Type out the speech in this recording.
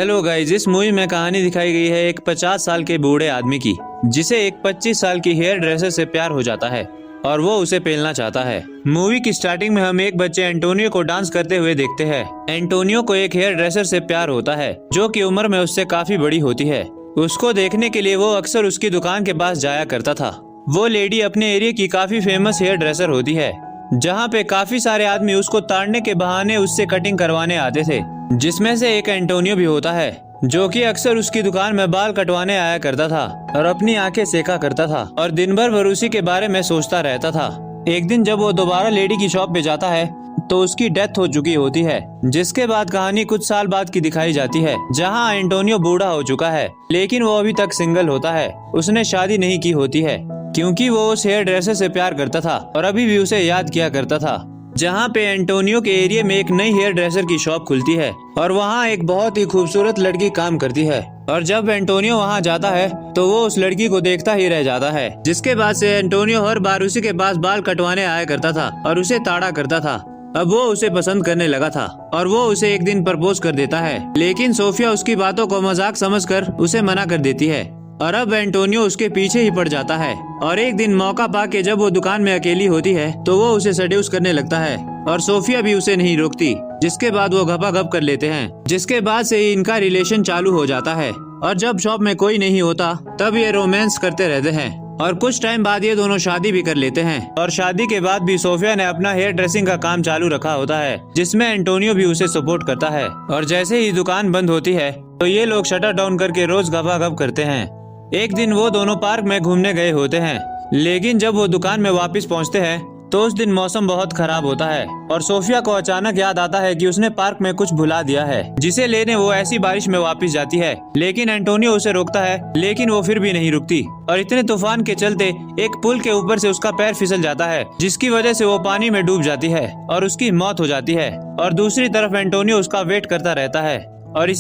Hello guys, इस movie में कहानी दिखाई गई है एक 50 साल के बूढ़े आदमी की, जिसे एक 25 साल की हेयर ड्रेसर से प्यार हो जाता है और वो उसे पेलना चाहता है। मूवी की स्टार्टिंग में हम एक बच्चे एंटोनियो को डांस करते हुए देखते हैं। एंटोनियो को एक हेयर ड्रेसर से प्यार होता है जो कि उम्र में उससे काफी बड़ी होती है। उसको देखने के लिए वो अक्सर उसकी दुकान के पास जाया करता था। वो लेडी अपने एरिया की काफी फेमस हेयर ड्रेसर होती है, जहाँ पे काफी सारे आदमी उसको ताड़ने के बहाने उससे कटिंग करवाने आते थे, जिसमें से एक एंटोनियो भी होता है, जो कि अक्सर उसकी दुकान में बाल कटवाने आया करता था और अपनी आंखें सेका करता था और दिन भर उसी के बारे में सोचता रहता था। एक दिन जब वो दोबारा लेडी की शॉप पे जाता है तो उसकी डेथ हो चुकी होती है, जिसके बाद कहानी कुछ साल बाद की दिखाई जाती है, जहां एंटोनियो बूढ़ा हो चुका है, लेकिन वो अभी तक सिंगल होता है। उसने शादी नहीं की होती है क्योंकि वो उस हेयर ड्रेसर से प्यार करता था और अभी भी उसे याद किया करता था। जहाँ पे एंटोनियो के एरिया में एक नई हेयर ड्रेसर की शॉप खुलती है और वहाँ एक बहुत ही खूबसूरत लड़की काम करती है, और जब एंटोनियो वहाँ जाता है तो वो उस लड़की को देखता ही रह जाता है। जिसके बाद से एंटोनियो हर बार उसी के पास बाल कटवाने आया करता था और उसे ताड़ा करता था। अब वो उसे पसंद करने लगा था और वो उसे एक दिन प्रपोज कर देता है, लेकिन सोफिया उसकी बातों को मजाक समझकर उसे मना कर देती है और अब एंटोनियो उसके पीछे ही पड़ जाता है। और एक दिन मौका पाके जब वो दुकान में अकेली होती है तो वो उसे सेड्यूस करने लगता है और सोफिया भी उसे नहीं रोकती, जिसके बाद वो घपाघप कर लेते हैं। जिसके बाद से ही इनका रिलेशन चालू हो जाता है और जब शॉप में कोई नहीं होता तब ये रोमांस करते रहते हैं और कुछ टाइम बाद ये दोनों शादी भी कर लेते हैं। और शादी के बाद भी सोफिया ने अपना हेयर ड्रेसिंग का काम चालू रखा होता है, जिसमें एंटोनियो भी उसे सपोर्ट करता है। और जैसे ही दुकान बंद होती है तो ये लोग शटर डाउन करके रोज घपाघप करते हैं। एक दिन वो दोनों पार्क में घूमने गए होते हैं, लेकिन जब वो दुकान में वापस पहुंचते हैं तो उस दिन मौसम बहुत खराब होता है और सोफिया को अचानक याद आता है कि उसने पार्क में कुछ भुला दिया है, जिसे लेने वो ऐसी बारिश में वापस जाती है। लेकिन एंटोनियो उसे रोकता है, लेकिन वो फिर भी नहीं रुकती और इतने तूफान के चलते एक पुल के ऊपर से उसका पैर फिसल जाता है, जिसकी वजह से वो पानी में डूब जाती है और उसकी मौत हो जाती है। और दूसरी तरफ एंटोनियो उसका वेट करता रहता है और इसी